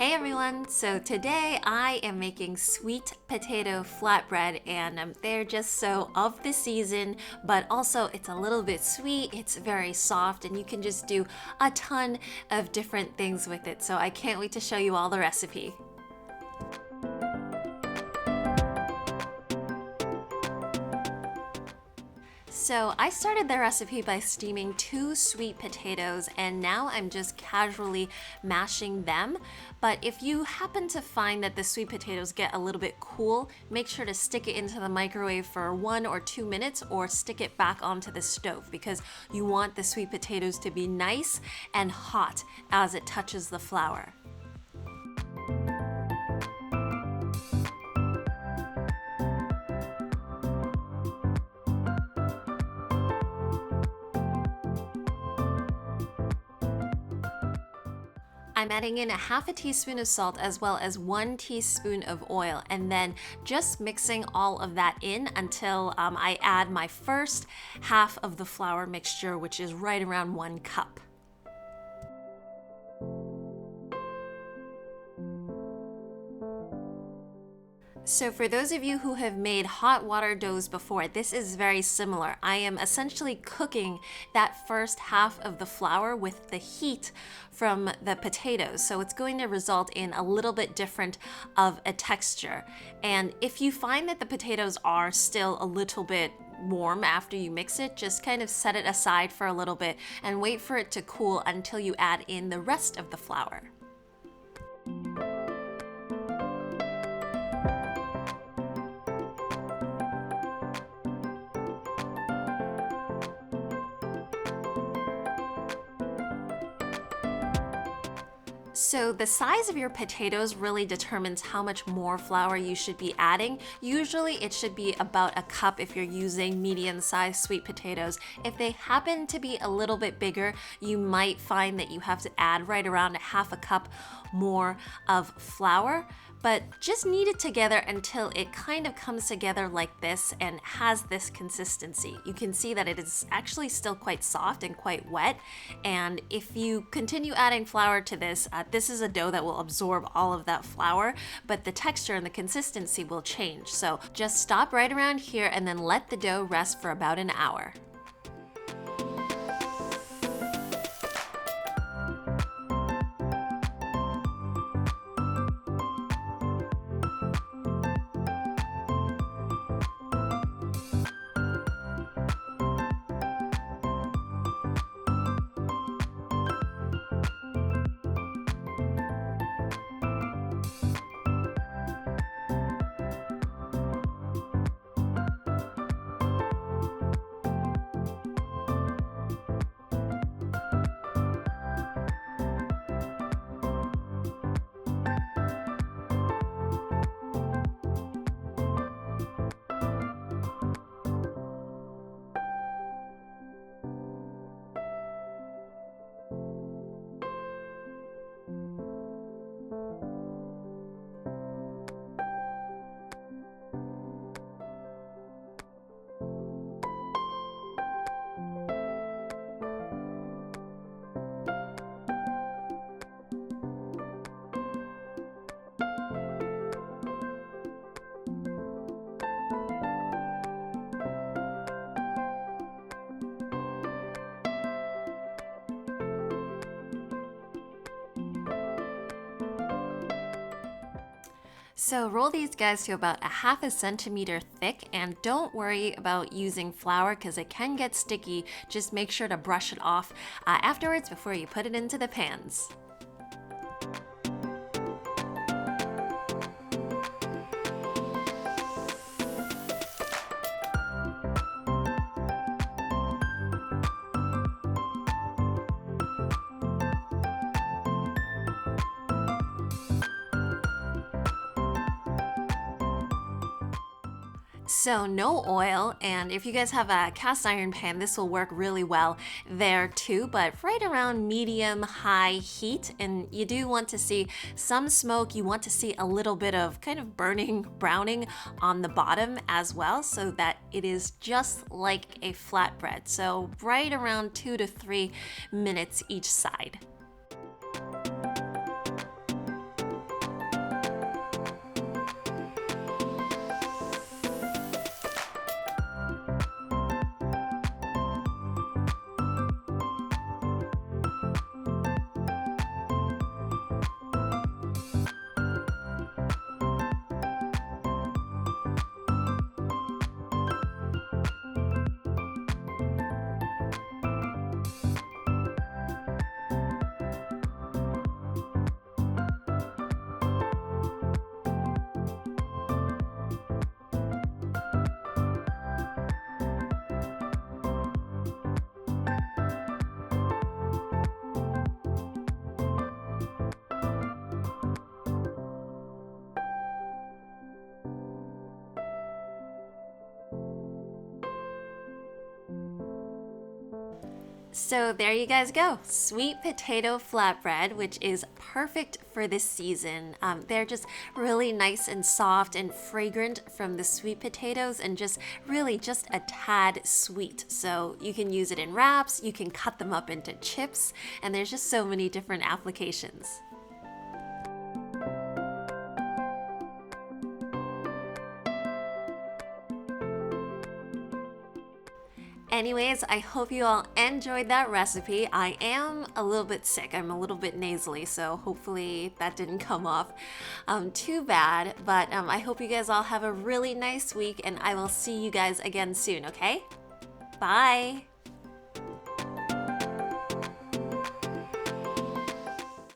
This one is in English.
Hey everyone, so today I am making sweet potato flatbread and they're just so of the season, but also it's a little bit sweet, it's very soft, and you can just do a ton of different things with it. So I can't wait to show you all the recipe. So I started the recipe by steaming 2 sweet potatoes and now I'm just casually mashing them. But if you happen to find that the sweet potatoes get a little bit cool, make sure to stick it into the microwave for 1 or 2 minutes or stick it back onto the stove because you want the sweet potatoes to be nice and hot as it touches the flour. I'm adding in a half a teaspoon of salt as well as 1 teaspoon of oil, and then just mixing all of that in until I add my first half of the flour mixture, which is right around 1 cup. So for those of you who have made hot water doughs before, this is very similar. I am essentially cooking that first half of the flour with the heat from the potatoes. So it's going to result in a little bit different of a texture. And if you find that the potatoes are still a little bit warm after you mix it, just kind of set it aside for a little bit and wait for it to cool until you add in the rest of the flour. So the size of your potatoes really determines how much more flour you should be adding. Usually it should be about a cup if you're using medium-sized sweet potatoes. If they happen to be a little bit bigger, you might find that you have to add right around a half a cup more of flour. But just knead it together until it kind of comes together like this and has this consistency. You can see that it is actually still quite soft and quite wet. And if you continue adding flour to this, this is a dough that will absorb all of that flour, but the texture and the consistency will change. So just stop right around here and then let the dough rest for about an hour. So roll these guys to about a half a centimeter thick, and don't worry about using flour because it can get sticky. Just make sure to brush it off afterwards before you put it into the pans. So no oil, and if you guys have a cast iron pan, this will work really well there too, but right around medium-high heat, and you do want to see some smoke. You want to see a little bit of kind of browning on the bottom as well, so that it is just like a flatbread. So right around 2 to 3 minutes each side. So there you guys go, sweet potato flatbread, which is perfect for this season. They're just really nice and soft and fragrant from the sweet potatoes and just really just a tad sweet. So you can use it in wraps, you can cut them up into chips, and there's just so many different applications. Anyways, I hope you all enjoyed that recipe. I am a little bit sick. I'm a little bit nasally, so hopefully that didn't come off too bad. But I hope you guys all have a really nice week, and I will see you guys again soon, okay? Bye!